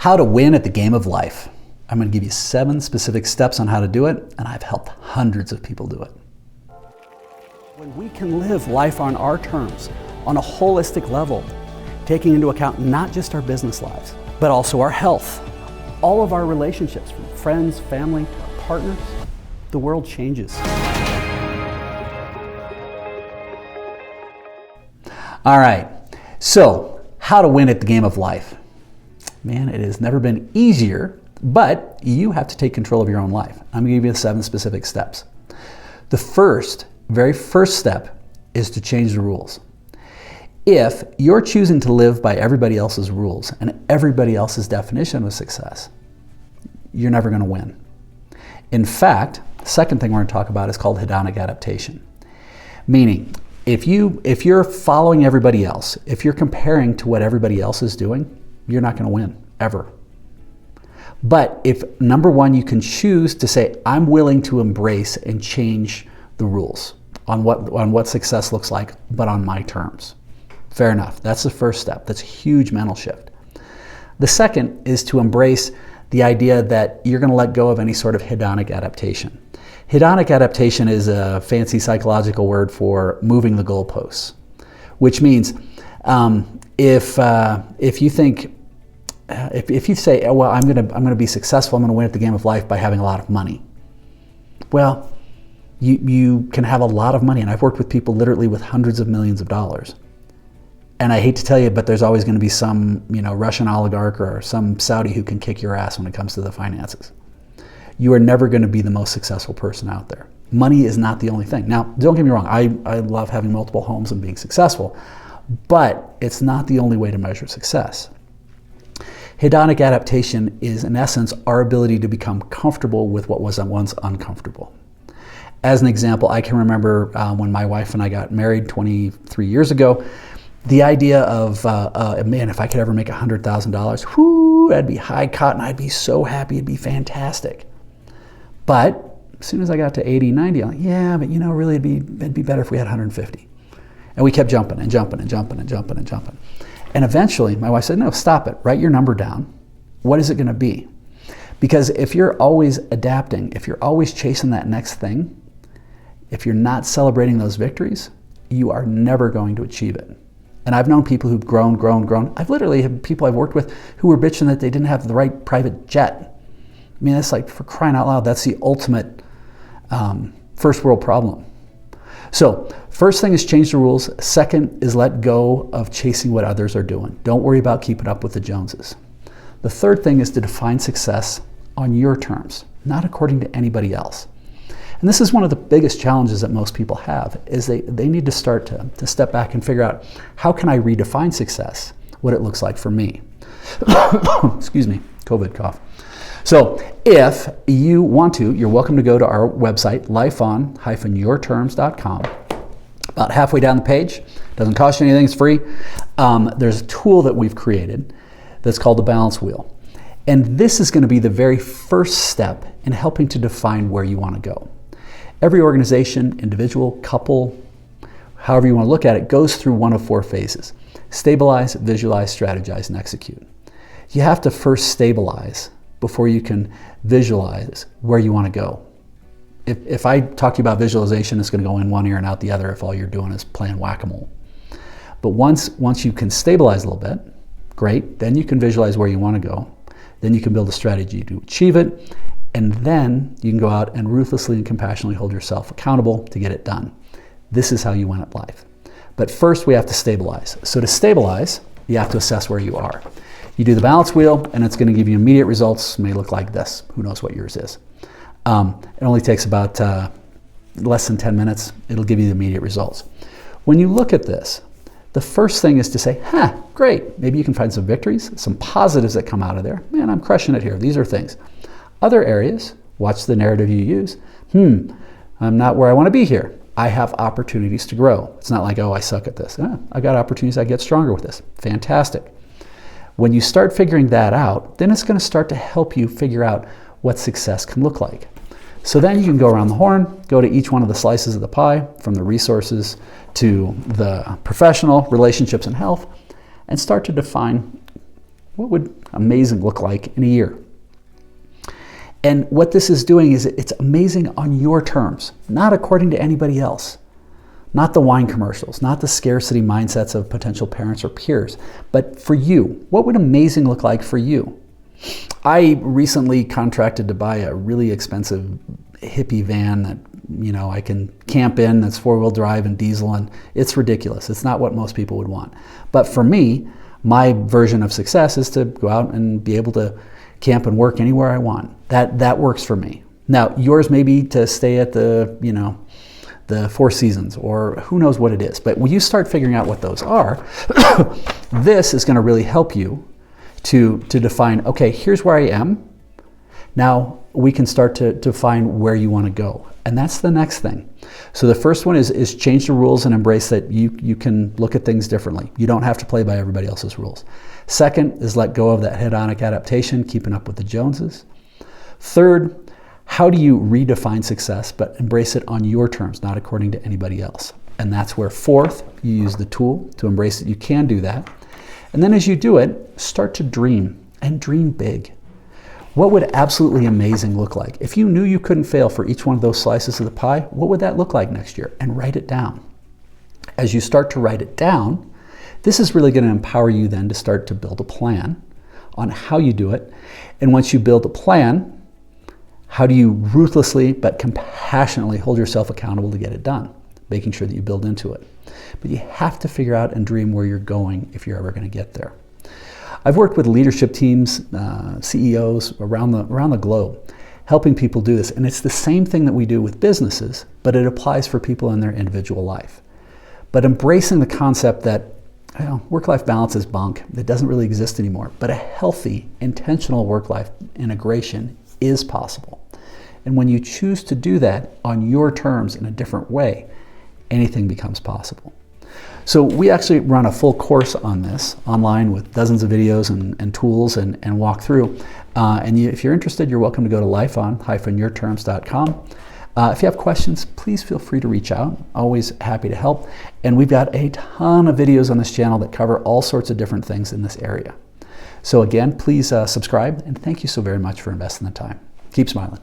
How to win at the game of life. I'm going to give you 7 specific steps on how to do it, and I've helped hundreds of people do it. When we can live life on our terms, on a holistic level, taking into account not just our business lives, but also our health, all of our relationships, from friends, family, to our partners, the world changes. All right, so how to win at the game of life. Man, it has never been easier, but you have to take control of your own life. I'm gonna give you 7 specific steps. The very first step is to change the rules. If you're choosing to live by everybody else's rules and everybody else's definition of success, you're never gonna win. In fact, the second thing we're gonna talk about is called hedonic adaptation. Meaning, if you're following everybody else, if you're comparing to what everybody else is doing, you're not gonna win, ever. But if, number one, you can choose to say, I'm willing to embrace and change the rules on what success looks like, but on my terms. Fair enough. That's the first step. That's a huge mental shift. The second is to embrace the idea that you're going to let go of any sort of hedonic adaptation. Hedonic adaptation is a fancy psychological word for moving the goalposts, which means if you think, if you say, well, I'm going to be successful, I'm going to win at the game of life by having a lot of money. Well, you can have a lot of money, and I've worked with people literally with hundreds of millions of dollars. And I hate to tell you, but there's always going to be some, Russian oligarch or some Saudi who can kick your ass when it comes to the finances. You are never going to be the most successful person out there. Money is not the only thing. Now, don't get me wrong. I love having multiple homes and being successful, but it's not the only way to measure success. Hedonic adaptation is, in essence, our ability to become comfortable with what was once uncomfortable. As an example, I can remember when my wife and I got married 23 years ago, the idea of, man, if I could ever make $100,000, whoo, that'd be high cotton. I'd be so happy. It'd be fantastic. But as soon as I got to 80, 90, I'm like, yeah, but really it'd be better if we had 150. And we kept jumping and jumping and jumping and jumping and jumping. And eventually my wife said, no, stop it. Write your number down. What is it going to be? Because if you're always adapting, if you're always chasing that next thing, if you're not celebrating those victories, you are never going to achieve it. And I've known people who've grown. I've literally had people I've worked with who were bitching that they didn't have the right private jet. I mean, it's like, for crying out loud, that's the ultimate first world problem. So first thing is change the rules. Second is let go of chasing what others are doing. Don't worry about keeping up with the Joneses. The third thing is to define success on your terms, not according to anybody else. And this is one of the biggest challenges that most people have, is they need to start to step back and figure out, how can I redefine success, what it looks like for me? Excuse me, COVID cough. So if you want to, you're welcome to go to our website, lifeon-yourterms.com. About halfway down the page, doesn't cost you anything, it's free. There's a tool that we've created that's called the balance wheel. And this is going to be the very first step in helping to define where you want to go. Every organization, individual, couple, however you want to look at it, goes through one of 4 phases: stabilize, visualize, strategize, and execute. You have to first stabilize before you can visualize where you want to go. If I talk to you about visualization, it's going to go in one ear and out the other if all you're doing is playing whack-a-mole. But once you can stabilize a little bit, great, then you can visualize where you want to go. Then you can build a strategy to achieve it. And then you can go out and ruthlessly and compassionately hold yourself accountable to get it done. This is how you win at life. But first we have to stabilize. So to stabilize, you have to assess where you are. You do the balance wheel, and it's going to give you immediate results. It may look like this. Who knows what yours is? It only takes about less than 10 minutes. It'll give you the immediate results. When you look at this, the first thing is to say, great. Maybe you can find some victories, some positives that come out of there. Man, I'm crushing it here. These are things. Other areas, watch the narrative you use. I'm not where I want to be here. I have opportunities to grow. It's not like, oh, I suck at this. I got opportunities. I get stronger with this. Fantastic. When you start figuring that out, then it's going to start to help you figure out what success can look like. So then you can go around the horn, go to each one of the slices of the pie, from the resources to the professional, relationships, and health, and start to define What would amazing look like in a year? And what this is doing is it's amazing on your terms, not according to anybody else. Not the wine commercials, not the scarcity mindsets of potential parents or peers, but for you. What would amazing look like for you? I recently contracted to buy a really expensive hippie van that I can camp in, that's 4-wheel drive and diesel, and it's ridiculous. It's not what most people would want. But for me, my version of success is to go out and be able to camp and work anywhere I want. That works for me. Now, yours may be to stay at the Four Seasons, or who knows what it is. But when you start figuring out what those are, this is going to really help you to define, okay, here's where I am. Now we can start to define where you want to go. And that's the next thing. So the first one is change the rules and embrace that you can look at things differently. You don't have to play by everybody else's rules. Second is let go of that hedonic adaptation, keeping up with the Joneses. Third, how do you redefine success, but embrace it on your terms, not according to anybody else? And that's where fourth, you use the tool to embrace it. You can do that. And then as you do it, start to dream, and dream big. What would absolutely amazing look like? If you knew you couldn't fail for each one of those slices of the pie, what would that look like next year? And write it down. As you start to write it down, this is really going to empower you then to start to build a plan on how you do it. And once you build a plan, how do you ruthlessly but compassionately hold yourself accountable to get it done? Making sure that you build into it. But you have to figure out and dream where you're going if you're ever going to get there. I've worked with leadership teams, CEOs around the globe, helping people do this. And it's the same thing that we do with businesses, but it applies for people in their individual life. But embracing the concept that work-life balance is bunk. It doesn't really exist anymore. But a healthy, intentional work-life integration is possible. And when you choose to do that on your terms in a different way, anything becomes possible. So we actually run a full course on this online with dozens of videos and tools and walk through. If you're interested, you're welcome to go to lifeon-yourterms.com. If you have questions, please feel free to reach out. Always happy to help. And we've got a ton of videos on this channel that cover all sorts of different things in this area. So again, please subscribe, and thank you so very much for investing the time. Keep smiling.